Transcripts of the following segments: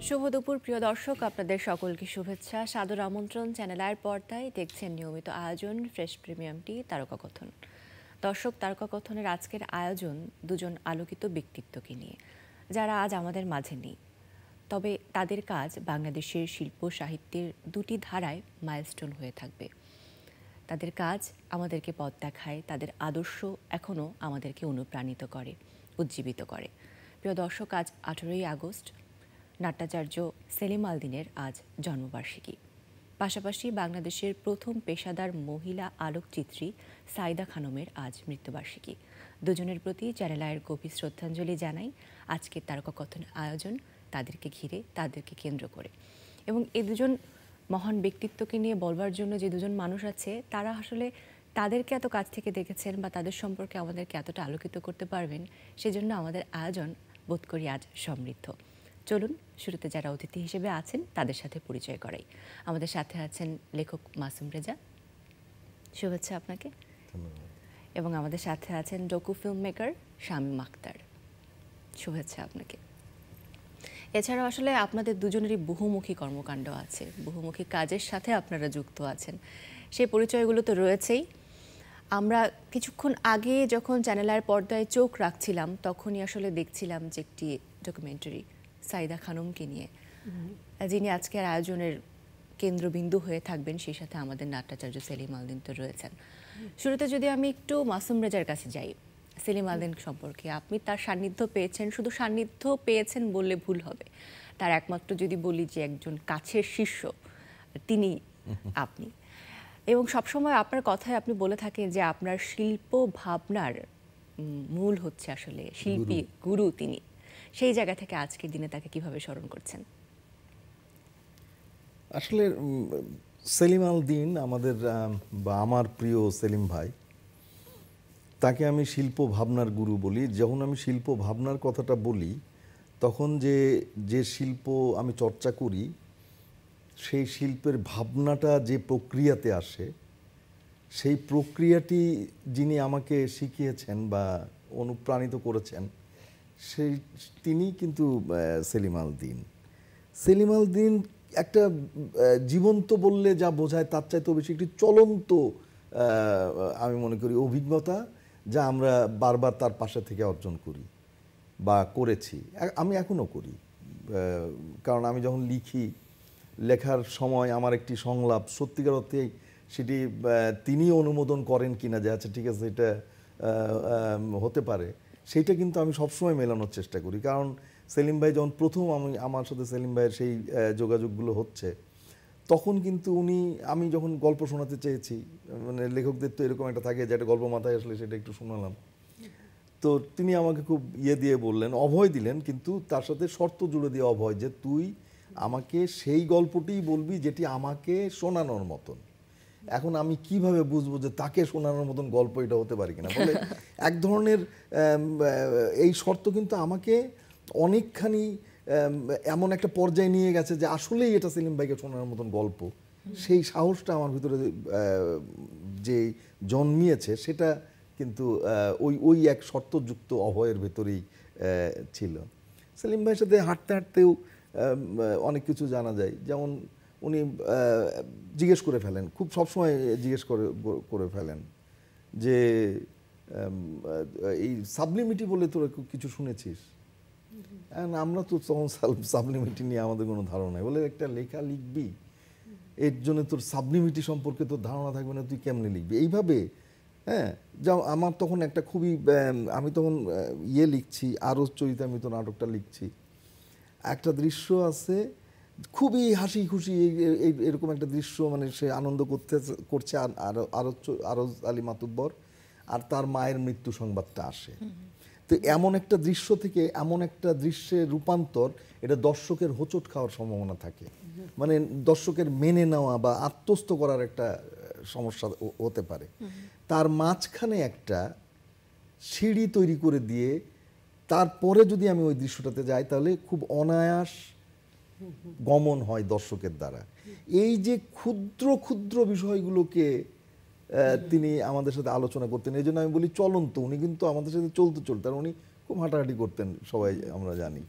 শুভ দুপুর প্রিয় দর্শক, আপনাদের সকলকে শুভেচ্ছা, সাদর আমন্ত্রণ। চ্যানেল আয়ের পর্দায় দেখছেন নিয়মিত আয়োজন ফ্রেশ প্রিমিয়াম টি তারকা কথন। দর্শক, তারকা কথনের আজকের আয়োজন দুজন আলোকিত ব্যক্তিত্বকে নিয়ে, যারা আজ আমাদের মাঝে নেই, তবে তাদের কাজ বাংলাদেশের শিল্প সাহিত্যের দুটি ধারায় মাইলস্টোন হয়ে থাকবে। তাদের কাজ আমাদেরকে পথ দেখায়, তাদের আদর্শ এখনও আমাদেরকে অনুপ্রাণিত করে, উজ্জীবিত করে। প্রিয় দর্শক, আজ 18ই আগস্ট নাট্যাচার্য সেলিম আল দীনের আজ জন্মবার্ষিকী। পাশাপাশি বাংলাদেশের প্রথম পেশাদার মহিলা আলোকচিত্রী সাইদা খানমের আজ মৃত্যুবার্ষিকী। দুজনের প্রতি চ্যানেল আয়ের গভীর শ্রদ্ধাঞ্জলি জানাই আজকের তারকা কথন আয়োজন তাদেরকে ঘিরে, তাদেরকে কেন্দ্র করে। এবং এই দুজন মহান ব্যক্তিত্বকে নিয়ে বলবার জন্য যে দুজন মানুষ আছে, তারা আসলে তাদেরকে এত কাছ থেকে দেখেছেন বা তাদের সম্পর্কে আমাদেরকে এতটা আলোকিত করতে পারবেন, সেজন্য আমাদের আয়োজন বোধ করি আজ সমৃদ্ধ। চলুন শুরুতে যারা অতিথি হিসেবে আছেন তাদের সাথে পরিচয় করাই। আমাদের সাথে আছেন লেখক মাসুম রেজা, শুভেচ্ছা আপনাকে। এবং আমাদের সাথে আছেন docu film maker Shamim Akhtar, শুভেচ্ছা আপনাকে। এছাড়াও আসলে আপনাদের দুজনেরই বহুমুখী কর্মকাণ্ড আছে, বহুমুখী কাজের সাথে আপনারা যুক্ত আছেন, সেই পরিচয়গুলো তো রয়েছেই। আমরা কিছুক্ষণ আগে যখন চ্যানেল আয়ের পর্দায় চোখ রাখছিলাম, তখনই আসলে দেখছিলাম যে একটি ডকুমেন্টারি সাইদা খানমকে নিয়ে, যিনি আজকের আয়োজনের কেন্দ্রবিন্দু হয়ে থাকবেন। সেই সাথে আমাদের নাট্যাচার্য সেলিম আল দীন তো রয়েছেন। শুরুতে যদি আমি একটু মাসুম রেজার কাছে যাই, সেলিম আল দীন সম্পর্কে আপনি তার সান্নিধ্য পেয়েছেন, শুধু সান্নিধ্য পেয়েছেন বললে ভুল হবে, তার একমাত্র যদি বলি যে একজন কাছের শিষ্য তিনি আপনি। এবং সবসময় আপনার কথায় আপনি বলে থাকেন যে আপনার শিল্প ভাবনার মূল হচ্ছে আসলে শিল্পী, গুরু তিনি। সেই জায়গা থেকে আজকের দিনে তাকে কিভাবে স্মরণ করছেন? আসলে সেলিম আল দীন আমাদের বা আমার প্রিয় সেলিম ভাই, তাকে আমি শিল্প ভাবনার গুরু বলি। যখন আমি শিল্প ভাবনার কথাটা বলি, তখন যে শিল্প আমি চর্চা করি, সেই শিল্পের ভাবনাটা যে প্রক্রিয়াতে আসে, সেই প্রক্রিয়াটি যিনি আমাকে শিখিয়েছেন বা অনুপ্রাণিত করেছেন, তিনি কিন্তু সেলিম আল দীন। সেলিম আল দীন একটা জীবন্ত বললে যা বোঝায় তার চাইতেও বেশি একটি চলন্ত আমি মনে করি অভিজ্ঞতা, যা আমরা বারবার তার পাশে থেকে অর্জন করি বা করেছি, আমি এখনও করি। কারণ আমি যখন লিখি, লেখার সময় আমার একটি সংলাপ সত্যিকার অর্থে সেটি তিনি অনুমোদন করেন কিনা যে আচ্ছা ঠিক আছে এটা হতে পারে, সেইটা কিন্তু আমি সবসময় মেলানোর চেষ্টা করি। কারণ সেলিম ভাই যখন প্রথম আমার সাথে সেলিম ভাইয়ের সেই যোগাযোগগুলো হচ্ছে, তখন কিন্তু আমি যখন গল্প শোনাতে চেয়েছি, মানে লেখকদের তো এরকম একটা থাকে যে একটা গল্প মাথায় আসলে সেটা একটু শোনালাম, তো তিনি আমাকে খুব দিয়ে বললেন, অভয় দিলেন, কিন্তু তার সাথে শর্ত জুড়ে দিয়ে অভয়, যে তুই আমাকে সেই গল্পটিই বলবি যেটি আমাকে শোনানোর মতন। এখন আমি কিভাবে বুঝবো যে তাকে শোনানোর মতন গল্প এটা হতে পারে কিনা? বলে এক ধরনের এই শর্ত কিন্তু আমাকে অনেকখানি এমন একটা পর্যায়ে নিয়ে গেছে যে আসলেই এটা সেলিম ভাইকে শোনানোর মতন গল্প। সেই সাহসটা আমার ভিতরে যে জন্মিয়েছে, সেটা কিন্তু ওই এক শর্তযুক্ত অভয়ের ভেতরেই ছিল। সেলিম ভাইয়ের সাথে হাঁটতে হাঁটতেও অনেক কিছু জানা যায়। যেমন উনি জিজ্ঞেস করে ফেলেন, খুব সবসময় জিজ্ঞেস করে ফেলেন যে এই সাবলিমিটি বলে তোরা কিছু শুনেছিস? আমরা তো তখন সাবলিমিটি নিয়ে আমাদের কোনো ধারণা নেই। বলে একটা লেখা লিখবি, এর জন্য তোর সাবলিমিটি সম্পর্কে তোর ধারণা থাকবে না, তুই কেমনে লিখবি এইভাবে? হ্যাঁ, যা আমার তখন একটা খুবই, আমি তখন লিখছি, আরও চরিতামিত নাটকটা লিখছি, একটা দৃশ্য আছে খুবই হাসি খুশি, এরকম একটা দৃশ্য, মানে সে আনন্দ করছে আরজ আলী মাতুব্বর, আর তার মায়ের মৃত্যু সংবাদটা আসে। তো এমন একটা দৃশ্য থেকে এমন একটা দৃশ্যের রূপান্তর, এটা দর্শকের হোঁচট খাওয়ার সম্ভাবনা থাকে, মানে দর্শকের মেনে নেওয়া বা আত্মস্থ করার একটা সমস্যা হতে পারে। তার মাঝখানে একটা সিঁড়ি তৈরি করে দিয়ে তারপরে যদি আমি ওই দৃশ্যটাতে যাই, তাহলে খুব অনায়াস গমন হয় দর্শকের দ্বারা। এই যে ক্ষুদ্র ক্ষুদ্র বিষয়গুলোকে তিনি আমাদের সাথে আলোচনা করতেন। এই জন্য আমি বলি চলন্ত, উনি কিন্তু আমাদের সাথে চলতে আর উনি খুব হাঁটাহাঁটি করতেন, সবাই আমরা জানি।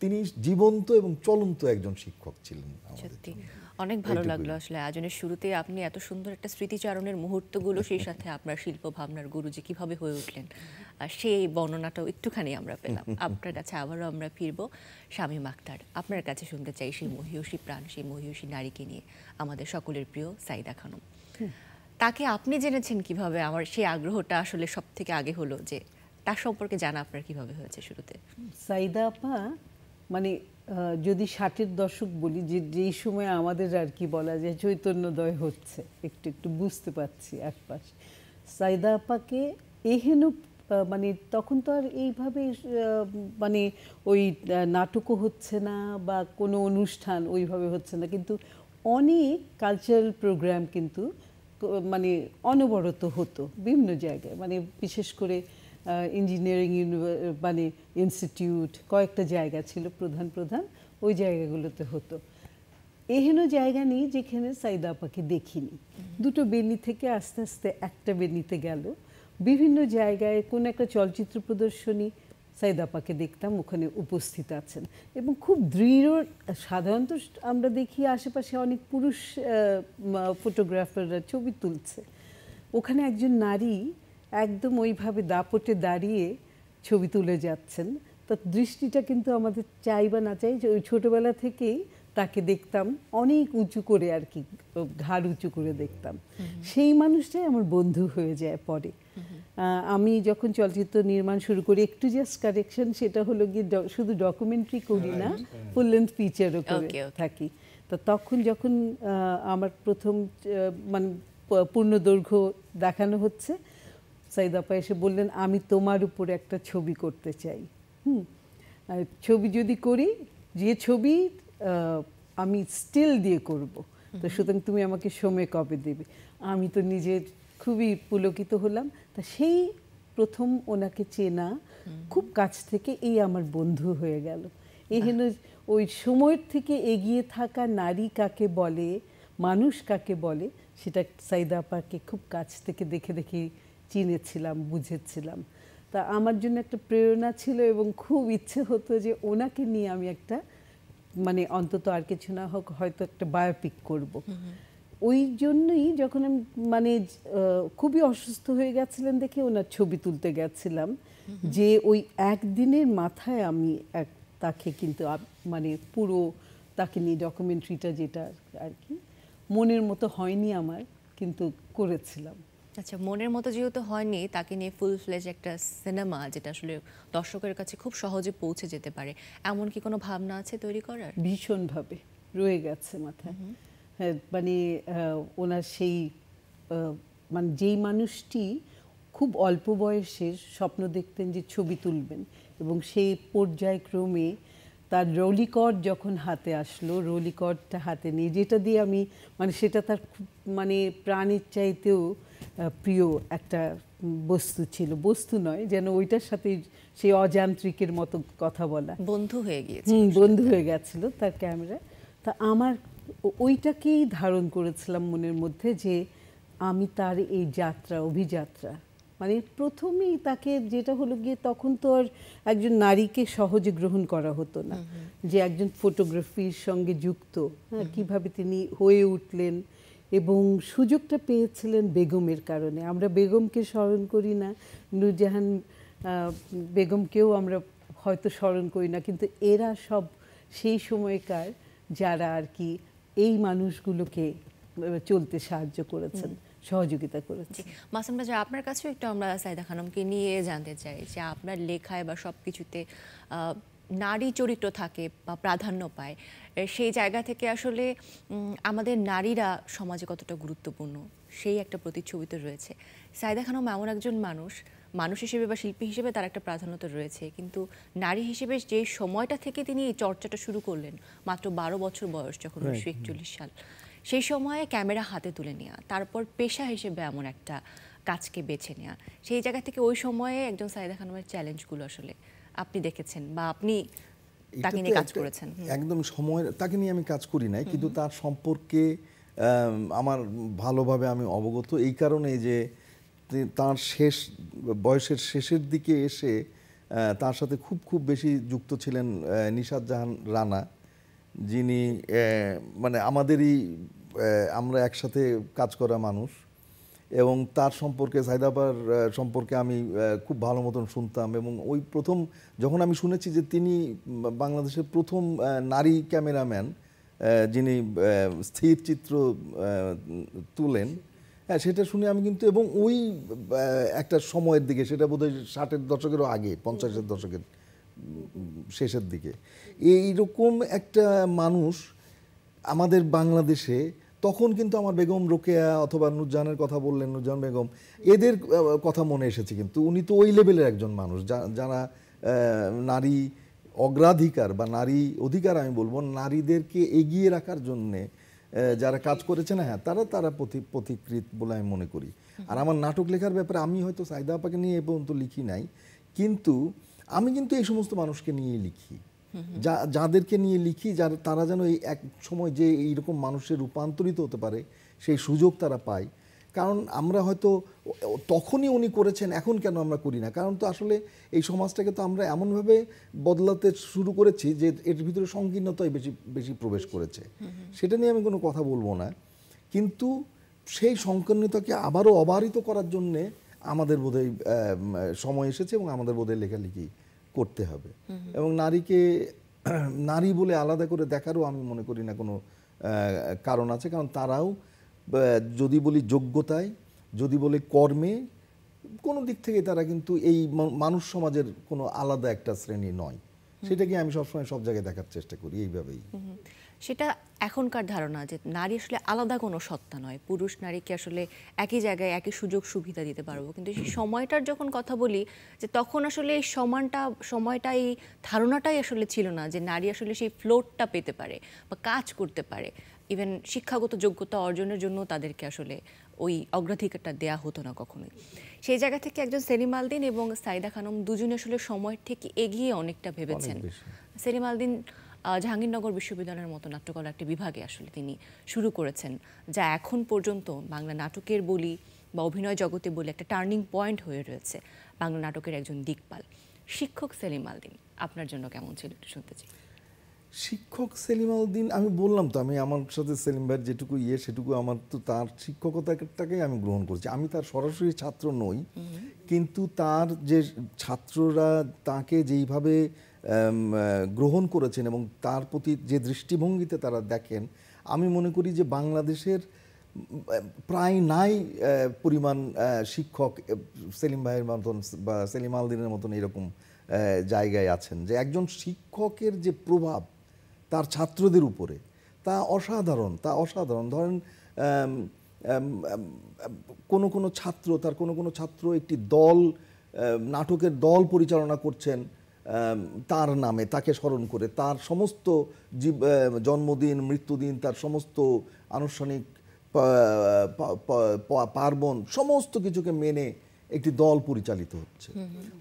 তিনি জীবন্ত এবং চলন্ত একজন শিক্ষক ছিলেন আমাদের সত্যি জন্য। অনেক ভালো এইটুকুই। লাগলো আসলে আয়োজনের শুরুতে আপনি এত সুন্দর একটা স্মৃতিচারণের মুহূর্তগুলো সেই সাথে আপনার শিল্প ভাবনার গুরুজি কিভাবে হয়ে উঠলেন আর সেই বর্ণনাটাও একটুখানি আমরা পেলাম। আপনার কাছে আবারও আমরা ফিরবো। শামীম আক্তার, আপনার কাছে শুনতে চাই সেই মহিয়সী প্রাণ, সেই মহিয়সী নারীকে নিয়ে, আমাদের সকলের প্রিয় সাইদা খানম। তাকে আপনি জেনেছেন কিভাবে? আমার সেই আগ্রহটা আসলে সব থেকে আগে হলো যে তার সম্পর্কে জানা আপনার কিভাবে হয়েছে শুরুতে? সাইদা আপা মানে যদি 60-এর দশক বলি, যে যেই সময় আমাদের আর কি বলা যায় চৈতন্যদয় হচ্ছে, একটু একটু বুঝতে পারছি একপাশ, সাইদা আপাকে এহেন মানে তখন তো আর এইভাবে মানে ওই নাটকও হচ্ছে না বা কোনো অনুষ্ঠান ওইভাবে হচ্ছে না, কিন্তু অনেক কালচারাল প্রোগ্রাম কিন্তু মানে অনবরত হতো বিভিন্ন জায়গায়, মানে বিশেষ করে ইঞ্জিনিয়ারিং মানে ইনস্টিটিউট কয়েকটা জায়গা ছিল প্রধান প্রধান, ওই জায়গাগুলোতে হতো। এহেন জায়গা নেই যেখানে সাইদা আপাকে দেখিনি। দুটো বেনি থেকে আস্তে আস্তে একটা বেনিতে গেল, বিভিন্ন জায়গায় কোনো একটা চলচ্চিত্র প্রদর্শনী সাইদা আপাকে দেখতাম ওখানে উপস্থিত আছেন এবং খুব দৃঢ়। সাধারণত আমরা দেখি আশেপাশে অনেক পুরুষ ফটোগ্রাফাররা ছবি তুলছে, ওখানে একজন নারী একদম ওইভাবে দাপটে দাঁড়িয়ে ছবি তুলে যাচ্ছেন। তার দৃষ্টিটা কিন্তু আমাদের চাই বা না চাই, ওই ছোটোবেলা থেকেই তাকে দেখতাম অনেক উঁচু করে আর কি, ঘাড় উঁচু করে দেখতাম। সেই মানুষটাই আমার বন্ধু হয়ে যায় পরে। আমি যখন চলচ্চিত্র নির্মাণ শুরু করি, একটু জাস্ট কারেকশন, সেটা হলো গিয়ে শুধু ডকুমেন্টারি করি না, ফুল লেন্থ ফিচারও করে থাকি। তো তখন যখন আমার প্রথম মানে পূর্ণদৈর্ঘ্য দেখানো হচ্ছে, সাইদা আপা এসে বললেন আমি তোমার উপরে একটা ছবি করতে চাই। ছবি যদি করি, যে ছবি আমি স্টিল দিয়ে করব, তো সুতরাং তুমি আমাকে সময় কবে দেবে। আমি তো নিজে খুবই পুলকিত হলাম। তা সেই প্রথম ওনাকে চেনা খুব কাছ থেকে, এই আমার বন্ধু হয়ে গেল। এই হেন ওই সময়ের থেকে এগিয়ে থাকা নারী কাকে বলে, মানুষ কাকে বলে, সেটা সাইদা আপাকে খুব কাছ থেকে দেখে দেখে চিনেছিলাম, বুঝেছিলাম। তা আমার জন্য একটা প্রেরণা ছিল এবং খুব ইচ্ছে হতো যে ওনাকে নিয়ে আমি একটা মানে অন্তত আর কিছু না হোক হয়তো একটা বায়োপিক করব। ওই জন্যই যখন আমি মানে খুবই অসুস্থ হয়ে গেছিলেন দেখে ওনার ছবি তুলতে গেছিলাম, যে ওই একদিনের মাথায় আমি তাকে কিন্তু মানে পুরো তাকে নিয়ে ডকুমেন্টারিটা, যেটা আর কি মনের মতো হয়নি আমার, কিন্তু করেছিলাম। আচ্ছা, মনের মতো যেহেতু হয়নি, তাকে নিয়ে ফুল ফ্লেজ একটা সিনেমা যেটা আসলে দর্শকের কাছে খুব সহজে পৌঁছে যেতে পারে, এমন কি কোনো ভাবনা আছে তৈরি করার? ভীষণভাবে রয়ে গেছে মাথায়। হ্যাঁ, মানে ওনার সেই মানে যেই মানুষটি খুব অল্প বয়সে স্বপ্ন দেখতেন যে ছবি তুলবেন, এবং সেই পর্যায়ক্রমে তার রোলিকর্ড যখন হাতে আসলো, রোলিকর্ডটা হাতে নিয়ে, যেটা দিয়ে আমি মানে সেটা তার মানে প্রাণের চাইতেও প্রিয় একটা বস্তু ছিল, বস্তু নয় যেন, ওইটার সাথে সেই অযান্ত্রিকের মতো কথা বলা, বন্ধু হয়ে গিয়েছে। বন্ধু হয়ে গেছিল তার ক্যামেরা। তা আমার ওইটাকেই ধারণ করেছিলাম মনের মধ্যে, যে আমি তার এই যাত্রা, অভিযাত্রা, মানে প্রথমেই তাকে, যেটা হলো গিয়ে তখন তো আর একজন নারীকে সহজে গ্রহণ করা হতো না, যে একজন ফটোগ্রাফির সঙ্গে যুক্ত, হ্যাঁ, কীভাবে তিনি হয়ে উঠলেন এবং সুযোগটা পেয়েছিলেন বেগমের কারণে। আমরা বেগমকে স্মরণ করি না, নূরজাহান বেগমকেও আমরা হয়তো স্মরণ করি না, কিন্তু এরা সব সেই সময়কার যারা আর কি এই মানুষগুলোকে চলতে সাহায্য করেছেন, সহযোগিতা করেছে। মাসুম রাজা, আপনার কাছেও একটু আমরা সাইদা খানমকে নিয়ে জানতে চাই যে আপনার লেখায় বা সব কিছুতে নারী চরিত্র থাকে বা প্রাধান্য পায়, সেই জায়গা থেকে আসলে আমাদের নারীরা সমাজে কতটা গুরুত্বপূর্ণ সেই একটা প্রতিচ্ছবি তো রয়েছে। সাইদা খানম এমন একজন মানুষ হিসেবে বা শিল্পী হিসেবে তার একটা প্রাধান্য তো রয়েছে, কিন্তু নারী হিসেবে যে সময়টা থেকে তিনি এই চর্চাটা শুরু করলেন, মাত্র 12 বছর বয়স যখন, 1941 সাল, সেই সময়ে ক্যামেরা হাতে তুলে নেওয়া, তারপর পেশা হিসেবে এমন একটা কাজকে বেছে নেওয়া, সেই জায়গা থেকে ওই সময়ে একজন সাইদা খানমের চ্যালেঞ্জগুলো আসলে আপনি দেখেছেন বা আপনি তাকে নিয়ে কাজ করেছেন। একদম সময় তাকে নিয়ে আমি কাজ করি নাই, কিন্তু তার সম্পর্কে আমার ভালোভাবে আমি অবগত, এই কারণে যে তার শেষ বয়সের শেষের দিকে এসে তার সাথে খুব খুব বেশি যুক্ত ছিলেন নিশাত জাহান রানা, যিনি মানে আমাদেরই আমরা একসাথে কাজ করা মানুষ, এবং তার সম্পর্কে সাইদাপার সম্পর্কে আমি খুব ভালো মতন শুনতাম। এবং ওই প্রথম যখন আমি শুনেছি যে তিনি বাংলাদেশের প্রথম নারী ক্যামেরাম্যান যিনি স্থির চিত্র তুলেন, হ্যাঁ, সেটা শুনে আমি কিন্তু, এবং ওই একটা সময়ের দিকে, সেটা বোধহয় 60-এর দশকেরও আগে, 50-এর দশকের শেষের দিকে, এইরকম একটা মানুষ আমাদের বাংলাদেশে তখন কিন্তু আমার বেগম রোকেয়া অথবা নুরজাহানের কথা বললেন, নুরজাহান বেগম, এদের কথা মনে এসেছে। কিন্তু উনি তো ওই লেভেলের একজন মানুষ যারা নারী অগ্রাধিকার বা নারী অধিকার, আমি বলবো নারীদেরকে এগিয়ে রাখার জন্যে যারা কাজ করেছে না, হ্যাঁ, তারা পথিকৃত বলে আমি মনে করি। আর আমার নাটক লেখার ব্যাপারে আমি হয়তো সাইদা আপাকে নিয়ে এ পর্যন্ত লিখি নাই, কিন্তু আমি কিন্তু এই সমস্ত মানুষকে নিয়ে লিখি, যাদেরকে নিয়ে লিখি, তারা যেন এই এক সময় যে এইরকম মানুষের রূপান্তরিত হতে পারে সেই সুযোগ তারা পায়। কারণ আমরা হয়তো তখনই উনি করেছেন, এখন কেন আমরা করি না? কারণ তো আসলে এই সমাজটাকে তো আমরা এমনভাবে বদলাতে শুরু করেছি যে এর ভিতরে সংকীর্ণতাই বেশি বেশি প্রবেশ করেছে। সেটা নিয়ে আমি কোনো কথা বলবো না, কিন্তু সেই সংকীর্ণতাকে আবারও অবারিত করার জন্যে আমাদের বোধহয় সময় এসেছে, এবং আমাদের বোধহয় লেখালেখি করতে হবে। এবং নারীকে নারী বলে আলাদা করে দেখারও আমি মনে করি না কোনো কারণ আছে, কারণ তারাও যদি বলি যোগ্যতায়, যদি বলি কর্মে, কোনো দিক থেকে তারা কিন্তু এই মানুষ সমাজের কোনো আলাদা একটা শ্রেণী নয়। সেটাকে আমি সবসময় সব জায়গায় দেখার চেষ্টা করি এইভাবেই। সেটা এখনকার ধারণা যে নারী আসলে আলাদা কোনো সত্তা নয়, পুরুষ নারীকে আসলে একই জায়গায় একই সুযোগ সুবিধা দিতে পারবো, কিন্তু সেই সময়টার যখন কথা বলি যে তখন আসলে এই সময়টা এই ধারণাটাই আসলে ছিল না যে নারী আসলে সেই ফ্লোরটা পেতে পারে বা কাজ করতে পারে। ইভেন শিক্ষাগত যোগ্যতা অর্জনের জন্য তাদেরকে আসলে ওই অগ্রাধিকারটা দেয়া হতো না কখনোই। সেই জায়গা থেকে একজন সেলিম আল দীন এবং সাইদা খানম দুজনে আসলে সময়ের থেকে এগিয়ে অনেকটা ভেবেছেন। সেলিম আল দীন জাহাঙ্গীরনগর বিশ্ববিদ্যালয়ের মতো নাট্যকলা একটি বিভাগে আসলে তিনি শুরু করেছেন, যা এখন পর্যন্ত বাংলা নাটকের বলি বা অভিনয় জগতে বলি একটা টার্নিং পয়েন্ট হয়ে রয়েছে, বাংলা নাটকের একজন দিকপাল। শিক্ষক সেলিম আল দীন আপনার জন্য কেমন ছিল একটু শুনতে চাই। শিক্ষক সেলিম আল দীন, আমি বললাম তো, আমি আমার সাথে সেলিম ভাইয়ের যেটুকু সেটুকু আমার তো তার শিক্ষকতাটাকেই আমি গ্রহণ করছি। আমি তার সরাসরি ছাত্র নই, কিন্তু তার যে ছাত্ররা তাকে যেইভাবে গ্রহণ করেছেন এবং তার প্রতি যে দৃষ্টিভঙ্গিতে তারা দেখেন, আমি মনে করি যে বাংলাদেশের প্রায় নাই পরিমাণ শিক্ষক সেলিম ভাইয়ের মতন বা সেলিম আল দীনের মতন এরকম জায়গায় আছেন, যে একজন শিক্ষকের যে প্রভাব তার ছাত্রদের উপরে, তা অসাধারণ। ধরেন কোনো ছাত্র, তার কোনো ছাত্র একটি দল, নাটকের দল পরিচালনা করছেন তার নামে, তাকে স্মরণ করে, তার সমস্ত জন্মদিন, মৃত্যুদিন, তার সমস্ত আনুষ্ঠানিক পার্বণ, সমস্ত কিছুকে মেনে একটি দল পরিচালিত হচ্ছে।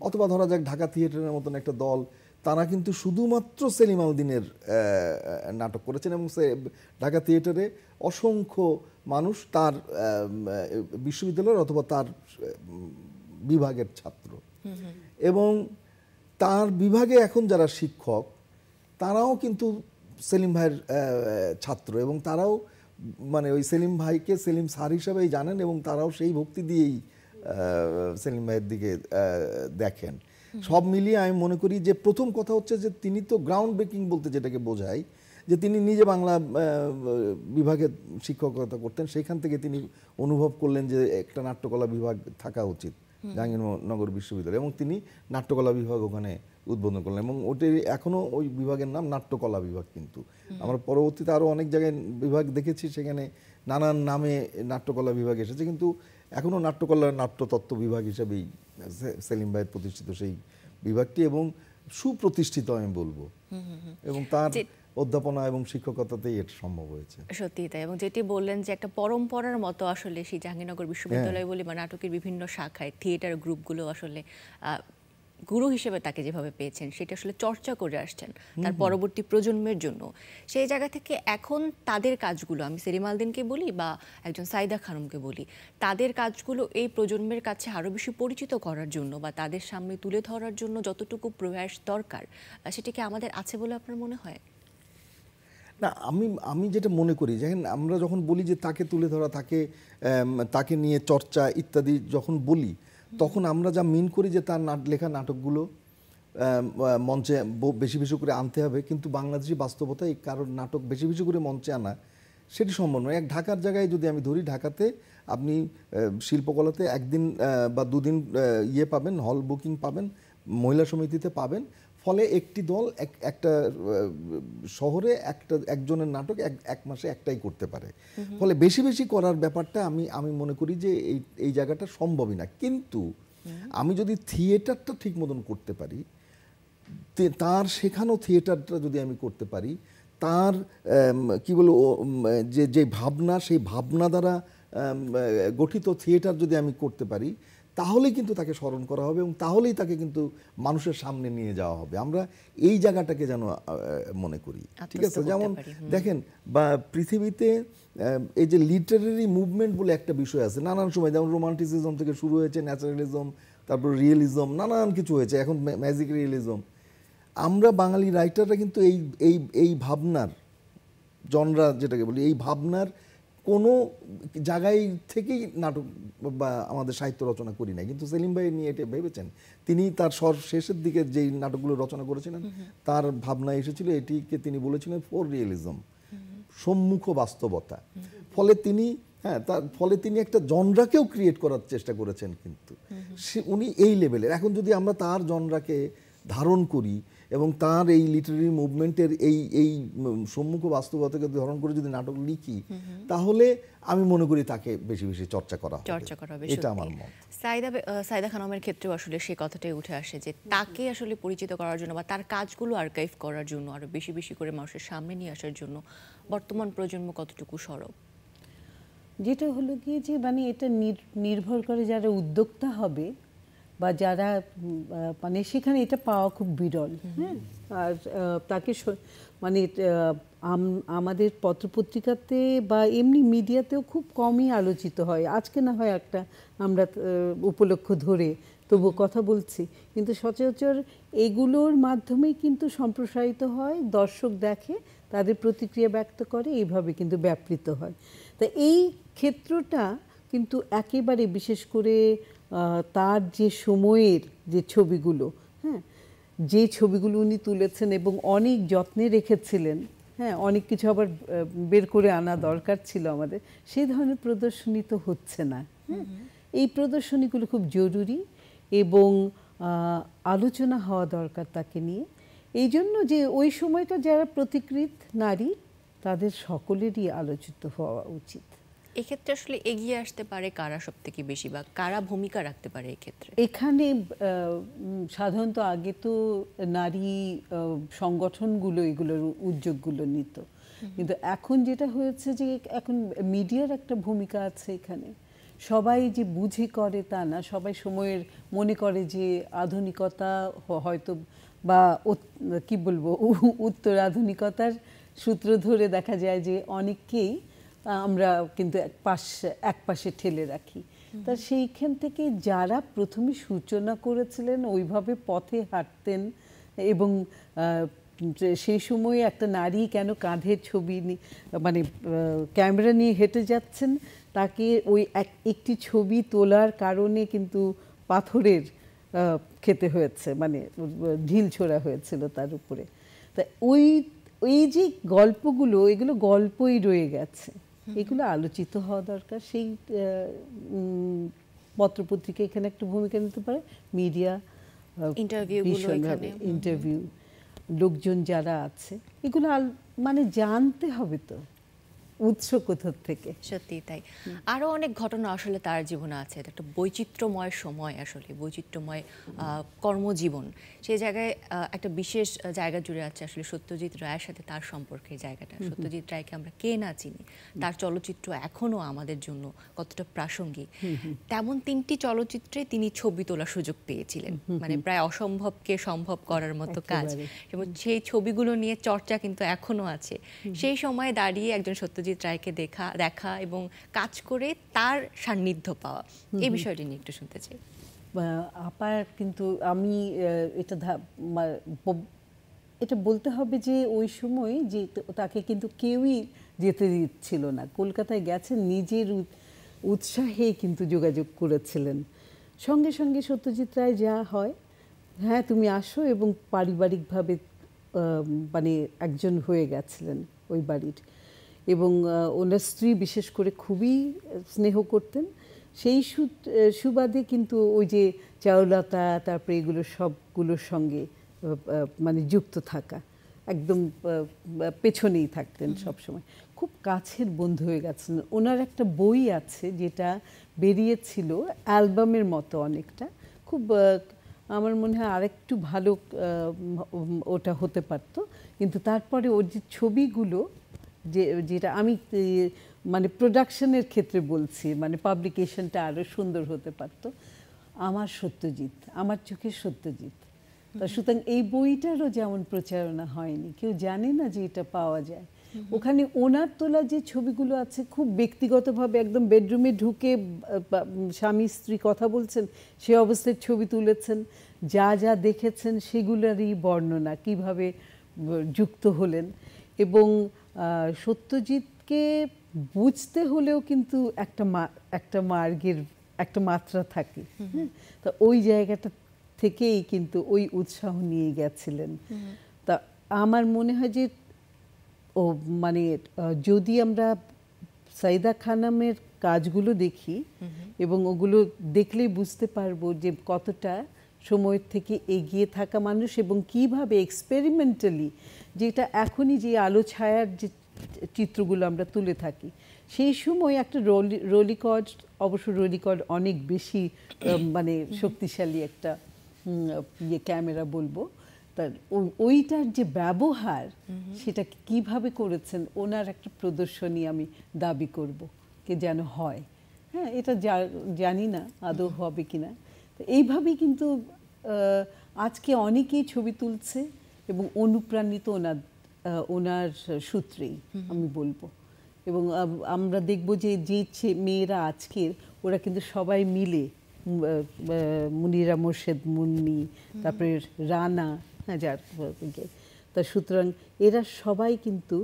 অথবা ধরা যাক ঢাকা থিয়েটারের মতন একটা দল, তারা কিন্তু শুধুমাত্র সেলিম আল দীনের নাটক করেছেন, এবং ঢাকা থিয়েটারে অসংখ্য মানুষ তার বিশ্ববিদ্যালয়ের অথবা তার বিভাগের ছাত্র, এবং তার বিভাগে এখন যারা শিক্ষক তারাও কিন্তু সেলিম ভাইয়ের ছাত্র, এবং তারাও মানে ওই সেলিম ভাইকে সেলিম স্যার হিসাবেই জানেন, এবং তারাও সেই ভক্তি দিয়েই সেলিম ভাইয়ের দিকে দেখেন। সব মিলিয়ে আমি মনে করি যে প্রথম কথা হচ্ছে যে তিনি তো গ্রাউন্ড ব্রেকিং বলতে যেটাকে বোঝায়, যে তিনি নিজে বাংলা বিভাগে শিক্ষকতা করতেন, সেখান থেকে তিনি অনুভব করলেন যে একটা নাট্যকলা বিভাগ থাকা উচিত জাহাঙ্গীরনগর বিশ্ববিদ্যালয়ে, এবং তিনি নাট্যকলা বিভাগ ওখানে উদ্বোধন করলেন, এবং ওটাই এখনও ওই বিভাগের নাম নাট্যকলা বিভাগ। কিন্তু আমরা পরবর্তীতে আরও অনেক জায়গায় বিভাগ দেখেছি, সেখানে নানান নামে নাট্যকলা বিভাগ এসেছে, কিন্তু এখনও নাট্যকলা নাট্যতত্ত্ব বিভাগ হিসেবেই সেলিম ভাইয়ের প্রতিষ্ঠিত সেই বিভাগটি, এবং সুপ্রতিষ্ঠিত আমি বলবো, এবং তার অধ্যাপনা এবং শিক্ষকতাতেই এটা সম্ভব হয়েছে। সত্যি তাই, এবং যেটি বললেন যে একটা পরম্পরার মতো আসলে সেই জাহাঙ্গীরনগর বিশ্ববিদ্যালয় বলি বা নাটকের বিভিন্ন শাখায় থিয়েটার গ্রুপগুলো আসলে গুরু হিসেবে তাকে যেভাবে পেয়েছেন সেটা আসলে চর্চা করে আসছেন তার পরবর্তী প্রজন্মের জন্য, সেই জায়গা থেকে এখন তাদের কাজগুলো, আমি সেলিম আল দীনকে বলি বা একজন সাইদা খানমকে বলি, তাদের কাজগুলো এই প্রজন্মের কাছে আরও বেশি পরিচিত করার জন্য বা তাদের সামনে তুলে ধরার জন্য যতটুকু প্রয়াস দরকার সেটা কি আমাদের আছে বলে আপনার মনে হয়? না, আমি যেটা মনে করি, দেখেন আমরা যখন বলি যে তাকে তুলে ধরা, তাকে নিয়ে চর্চা ইত্যাদি যখন বলি, তখন আমরা যা মিন করি যে তার লেখা নাটকগুলো মঞ্চে বেশি বেশি করে আনতে হবে, কিন্তু বাংলাদেশি বাস্তবতায় কারোর নাটক বেশি বেশি করে মঞ্চে আনা সেটি সম্ভব নয়। এক ঢাকার জায়গায় যদি আমি ধরি, ঢাকাতে আপনি শিল্পকলাতে একদিন বা দুদিন পাবেন, হল বুকিং পাবেন, মহিলা সমিতিতে পাবেন। ফলে একটি দল একটা শহরে একজনের নাটক এক মাসে একটাই করতে পারে। ফলে বেশি বেশি করার ব্যাপারটা আমি মনে করি যে এই জায়গাটা সম্ভবই না। কিন্তু আমি যদি থিয়েটারটা ঠিক মতন করতে পারি, তার শেখানো থিয়েটারটা যদি আমি করতে পারি, তার কি বলবো যে ভাবনা, সেই ভাবনা দ্বারা গঠিত থিয়েটার যদি আমি করতে পারি, তাহলেই কিন্তু তাকে স্মরণ করা হবে এবং তাহলেই তাকে কিন্তু মানুষের সামনে নিয়ে যাওয়া হবে। আমরা এই জায়গাটাকে যেন মনে করি, ঠিক আছে? যেমন দেখেন, বা পৃথিবীতে এই যে লিটারেরি মুভমেন্ট বলে একটা বিষয় আছে, নানান সময়, যেমন রোমান্টিসিজম থেকে শুরু হয়েছে, ন্যাচারালিজম, তারপর রিয়েলিজম, নানান কিছু হয়েছে, এখন ম্যাজিক রিয়েলিজম। আমরা বাঙালি রাইটাররা কিন্তু এই ভাবনার জনরা যেটাকে বলি, এই ভাবনার কোনো জায়গায় থেকেই নাটক বা আমাদের সাহিত্য রচনা করি না। কিন্তু সেলিম ভাই নিয়ে এটা ভেবেছেন, তিনি তার শেষের দিকে যেই নাটকগুলো রচনা করেছিলেন, তার ভাবনা এসেছিল, এটিকে তিনি বলেছিলেন ফর রিয়েলিজম, সম্মুখ বাস্তবতা। ফলে তিনি একটা জনরাকেও ক্রিয়েট করার চেষ্টা করেছেন। কিন্তু উনি এই লেভেলের, এখন যদি আমরা তার জনরাকে ধারণ করি এবং তার এই লিটারেরি মুভমেন্টের এই সম্মুখ বাস্তবতাকে ধারণ করে যদি নাটক লিখি, তাহলে আমি মনে করি তাকে বেশি বেশি চর্চা করা হবে। এটা আমার মত। সাইদা খানমের ক্ষেত্রেও আসলে সেই কথাটাই উঠে আসে যে তাকে আসলে পরিচিত করার জন্য বা তার কাজগুলো আর্কাইভ করার জন্য, আরো বেশি বেশি করে মানুষের সামনে নিয়ে আসার জন্য বর্তমান প্রজন্ম কতটুকু সরব। যেটা হলো কি যে মানে এটা নির্ভর করে যারা উদ্যোক্তা হবে বা যারা মানে সেখানে এটা পাওয়া খুব বিরল। হ্যাঁ, আর তাকে মানে আমাদের পত্রপত্রিকাতে বা এমনি মিডিয়াতেও খুব কমই আলোচিত হয়। আজকে না হয় একটা আমরা উপলক্ষ ধরে তবু কথা বলছি, কিন্তু সচরাচর এগুলোর মাধ্যমেই কিন্তু সম্প্রসারিত হয়, দর্শক দেখে, তাদের প্রতিক্রিয়া ব্যক্ত করে, এইভাবে কিন্তু ব্যাপৃত হয়। তা এই ক্ষেত্রটা কিন্তু একেবারে বিশেষ করে তার যে সময়ের যে ছবিগুলো, হ্যাঁ, যে ছবিগুলো উনি তুলেছেন এবং অনেক যত্নে রেখেছিলেন, হ্যাঁ, অনেক কিছু আবার বের করে আনা দরকার ছিল আমাদের, সেই ধরনের প্রদর্শনী তো হচ্ছে না। হ্যাঁ, এই প্রদর্শনীগুলো খুব জরুরি এবং আলোচনা হওয়া দরকার তাকে নিয়ে। এই জন্য যে ওই সময়টা যারা প্রতিকৃত নারী, তাদের সকলেরই আলোচিত হওয়া উচিত। এক্ষেত্রে আসলে এগিয়ে আসতে পারে কারা সব থেকে বেশি, বা কারা ভূমিকা রাখতে পারে এক্ষেত্রে? এখানে সাধারণত আগে তো নারী সংগঠনগুলো এগুলোর উদ্যোগগুলো নিত, কিন্তু এখন যেটা হয়েছে যে এখন মিডিয়ার একটা ভূমিকা আছে এখানে। সবাই যে বুঝে করে তা না, সবাই সময়ের মনে করে যে আধুনিকতা হয়তো বা কি বলবো উত্তর আধুনিকতার সূত্র ধরে দেখা যায় যে অনেককেই আমরা কিন্তু এক পাশে ঠেলে রাখি। তা সেইখান থেকে যারা প্রথমে সূচনা করেছিলেন, ওইভাবে পথে হাঁটতেন এবং সেই সময়ে একটা নারী কেন কাঁধের ছবি মানে ক্যামেরা নিয়ে হেঁটে যাচ্ছেন, তাকে ওই একটি ছবি তোলার কারণে কিন্তু পাথরের খেতে হয়েছে, মানে ঢিল ছোড়া হয়েছিল তার উপরে। তা ওই যে গল্পগুলো, এগুলো গল্পই রয়ে গেছে, এগুলো আলোচিত হওয়া দরকার। সেই পত্রপত্রিকা এখানে একটা ভূমিকা নিতে পারে, মিডিয়া, ইন্টারভিউ, লোকজন যারা আছে, এগুলো মানে জানতে হবে তো, উৎস কোথা থেকে। সত্যি তাই। আরো অনেক ঘটনা আসলে তার জীবনে আছে। এটা একটা বৈচিত্র্যময় সময়, আসলে বৈচিত্র্যময় কর্মজীবন। সেই জায়গায় একটা বিশেষ জায়গা জুড়ে আছে আসলে সত্যজিৎ রায়ের সাথে তার সম্পর্কের জায়গাটা। সত্যজিৎ রায়কে আমরা কে না চিনি, তার চলচ্চিত্র এখনো আমাদের জন্য কতটা প্রাসঙ্গিক। তেমন 3টি চলচ্চিত্রে তিনি ছবি তোলার সুযোগ পেয়েছিলেন, মানে প্রায় অসম্ভবকে সম্ভব করার মতো কাজ, এবং সেই ছবিগুলো নিয়ে চর্চা কিন্তু এখনো আছে। সেই সময় দাঁড়িয়ে একজন সত্যজিৎ রায়কে দেখা এবং কাজ করে তার সান্নিধ্য পাওয়া, এই বিষয়টি নিয়ে একটু শুনতে চাই। আপার কিন্তু আমি এটা বলতে হবে যে ওই সময় যে তাকে কিন্তু কেউই যেতে দিচ্ছিল না। কলকাতায় গেছেন নিজের উৎসাহে কিন্তু যোগাযোগ করেছিলেন। সঙ্গে সঙ্গে সত্যজিৎ রায় যা হয়, হ্যাঁ তুমি আসো, এবং পারিবারিকভাবে মানে একজন হয়ে গেছিলেন ওই বাড়ির। এবং ওনার স্ত্রী বিশেষ করে খুবই স্নেহ করতেন। সেই সুবাদে কিন্তু ওই যে চারুলতা, তারপরে এগুলো সবগুলোর সঙ্গে মানে যুক্ত থাকা, একদম পেছনেই থাকতেন সবসময়, খুব কাছের বন্ধু হয়ে গেছেন। ওনার একটা বই আছে যেটা বেরিয়েছিল অ্যালবামের মতো অনেকটা, খুব আমার মনে হয় আরেকটু ভালো ওটা হতে পারতো। কিন্তু তারপরে ওর যে ছবিগুলো, যেটা আমি মানে প্রোডাকশনের ক্ষেত্রে বলছি, মানে পাবলিকেশনটা আরও সুন্দর হতে পারতো। আমার সত্যজিৎ, আমার চোখের সত্যজিৎ। সুতরাং এই বইটারও যেমন প্রচারণা হয়নি, কেউ জানে না যে এটা পাওয়া যায়। ওখানে ওনার তোলা যে ছবিগুলো আছে খুব ব্যক্তিগতভাবে, একদম বেডরুমে ঢুকে স্বামী স্ত্রী কথা বলছেন সে অবস্থায় ছবি তুলেছেন, যা যা দেখেছেন সেগুলোরই বর্ণনা, কিভাবে যুক্ত হলেন। এবং সত্যজিৎকে বুঝতে হলেও কিন্তু একটা মার্গের একটা মাত্রা থাকে, তা ওই জায়গাটা থেকেই কিন্তু ওই উৎসাহ নিয়ে গেছিলেন। তা আমার মনে হয় যে ও মানে যদি আমরা সাইদা খানমের কাজগুলো দেখি এবং ওগুলো দেখলেই বুঝতে পারবো যে কতটা সময়ের থেকে এগিয়ে থাকা মানুষ, এবং কিভাবে এক্সপেরিমেন্টালি, যেটা এখনই যে আলো ছায়ার যে চিত্রগুলো আমরা তুলে থাকি, সেই সময় একটা রোলিকর্ড, অবশ্য রোলিকর্ড অনেক বেশি মানে শক্তিশালী একটা ক্যামেরা বলবো, তার ওইটার যে ব্যবহার সেটা কিভাবে করেছেন, ওনার একটা প্রদর্শনী আমি দাবি করব কে যেন হয়। হ্যাঁ, এটা জানি না আদৌ হবে কিনা। এইভাবেই কিন্তু আজকে অনেকেই ছবি তুলছে এবং অনুপ্রাণিত ওনার সূত্রেই আমি বলবো। এবং আমরা দেখব যে মেয়েরা আজকের, ওরা কিন্তু সবাই মিলে, মুনিরা মোর্শেদ মুন্নি, তারপরে রানা, হ্যাঁ যার তা, সুতরাং এরা সবাই কিন্তু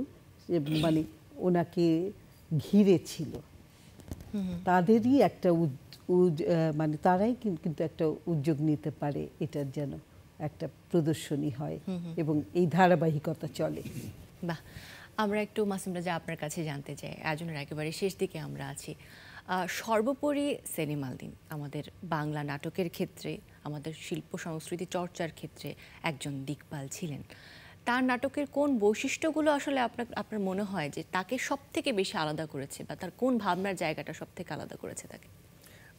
মানে ওনাকে ঘিরে ছিল। তাদেরই একটা মানে তারাই কিন্তু একটা উদ্যোগ নিতে পারে এটার যেন একটা প্রদর্শনী হয় এবং এই ধারাবাহিকতা চলে। বাহ, আমরা একটু মাসুম রাজা আপনার কাছে জানতে চাই, আয়োজনের একেবারে শেষ দিকে আমরা আছি। সর্বোপরি সেলিম আল দীন আমাদের বাংলা নাটকের ক্ষেত্রে, আমাদের শিল্প সংস্কৃতি চর্চার ক্ষেত্রে একজন দিকপাল ছিলেন। তার নাটকের কোন বৈশিষ্ট্যগুলো আসলে আপনার মনে হয় যে তাকে সব থেকে বেশি আলাদা করেছে, বা তার কোন ভাবনার জায়গাটা সব থেকে আলাদা করেছে তাকে?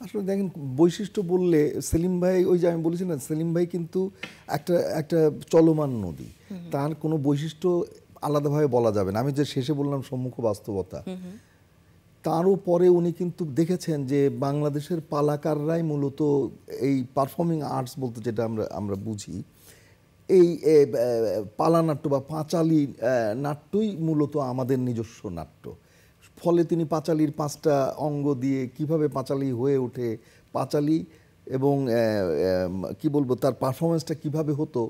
আসলে দেখেন, বৈশিষ্ট্য বললে সেলিম ভাই, ওই যে আমি বলেছি না, সেলিম ভাই কিন্তু একটা চলমান নদী, তার কোনো বৈশিষ্ট্য আলাদাভাবে বলা যাবে না। আমি যে শেষে বললাম সম্মুখ বাস্তবতা, তারও পরে উনি কিন্তু দেখেছেন যে বাংলাদেশের পালাকাররাই মূলত এই পারফর্মিং আর্টস বলতে যেটা আমরা বুঝি, এই পালানাট্য বা পাঁচালী নাট্যই মূলত আমাদের নিজস্ব নাট্য। ফলে তিনি পাঁচালীর 5টা অঙ্গ দিয়ে কিভাবে পাঁচালী হয়ে ওঠে, পাঁচালী এবং কি বলবো তার পারফরমেন্সটা কিভাবে হতো,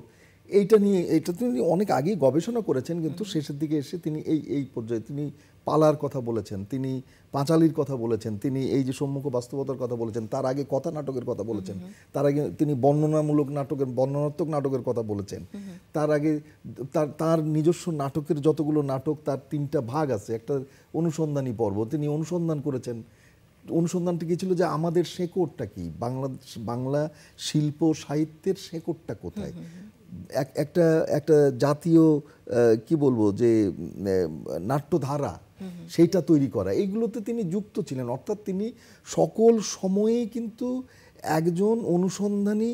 এইটা তিনি অনেক আগেই গবেষণা করেছেন, কিন্তু শেষের দিকে এসে তিনি এই পর্যায়ে তিনি পালার কথা বলেছেন, তিনি পাঁচালীর কথা বলেছেন, তিনি এই যে সম্মুখ বাস্তবতার কথা বলেছেন, তার আগে কথা নাটকের কথা বলেছেন, তার আগে তিনি বর্ণনাত্মক নাটকের কথা বলেছেন, তার আগে তার নিজস্ব নাটকের যতগুলো নাটক, তার 3টা ভাগ আছে। একটা অনুসন্ধানী পর্ব, তিনি অনুসন্ধান করেছেন। অনুসন্ধানটা কি ছিল যে আমাদের শেকড়টা কি, বাংলা শিল্প সাহিত্যের শেকড়টা কোথায়, একটা জাতীয় কি বলবো যে নাট্যধারা সেইটা তৈরি করা, এইগুলোতে তিনি যুক্ত ছিলেন। অর্থাৎ তিনি সকল সময়েই কিন্তু একজন অনুসন্ধানী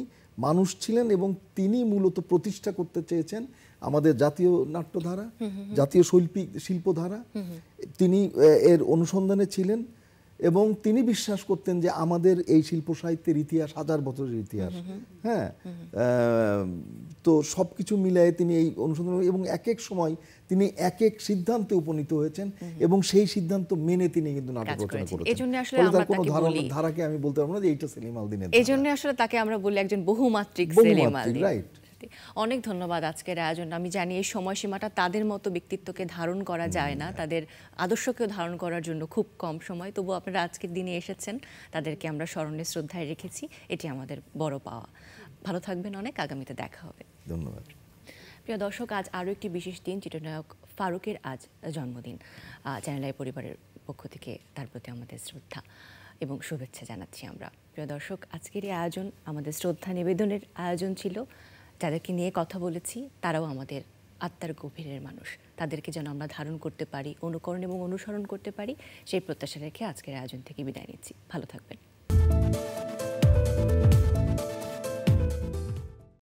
মানুষ ছিলেন এবং তিনি মূলত প্রতিষ্ঠা করতে চেয়েছেন আমাদের জাতীয় নাট্যধারা, জাতীয় শিল্পধারা। তিনি এর অনুসন্ধানে ছিলেন এবং তিনি বিশ্বাস করতেন যে আমাদের এই শিল্প সাহিত্যের ইতিহাস হাজার বছরের ইতিহাস। হ্যাঁ, তো সবকিছু মিলায়ে তিনি এই অনুসন্ধান এবং এক এক সময় তিনি এক এক সিদ্ধান্তে উপনীত হয়েছেন এবং সেই সিদ্ধান্ত মেনে তিনি কিন্তু নাটক রচনা করেছেন। এজন্য আসলে আমরা তাকে বলি, ধারাকে আমি বলতে পারবো না যে এইটা সেলিম আল দীনের। এজন্য আসলে তাকে আমরা বলি একজন বহুমাত্রিক সেলিম আল দীন। রাইট। অনেক ধন্যবাদ আজকের আয়োজন। আমি জানি এই সময়সীমাটা তাদের মতো ব্যক্তিত্বকে ধারণ করা যায় না, তাদের আদর্শকেও ধারণ করার জন্য খুব কম সময়, তবু আপনারা আজকের দিনে এসেছেন, তাদেরকে আমরা স্মরণে শ্রদ্ধায় রেখেছি, এটি আমাদের বড় পাওয়া। ভালো থাকবেন অনেক, আগামীতে দেখা হবে। ধন্যবাদ। প্রিয় দর্শক, আজ আরও একটি বিশেষ দিন, চিত্রনায়ক ফারুকের আজ জন্মদিন। চ্যানেল আই পরিবারের পক্ষ থেকে তার প্রতি আমাদের শ্রদ্ধা এবং শুভেচ্ছা জানাচ্ছি আমরা। প্রিয় দর্শক, আজকের এই আয়োজন আমাদের শ্রদ্ধা নিবেদনের আয়োজন ছিল। যাদেরকে নিয়ে কথা বলেছি তারাও আমাদের আত্মার গভীরের মানুষ, তাদেরকে যেন আমরা ধারণ করতে পারি, অনুকরণ এবং অনুসরণ করতে পারি, সেই প্রত্যাশা রেখে আজকের আয়োজন থেকে বিদায় নিচ্ছি। ভালো থাকবেন।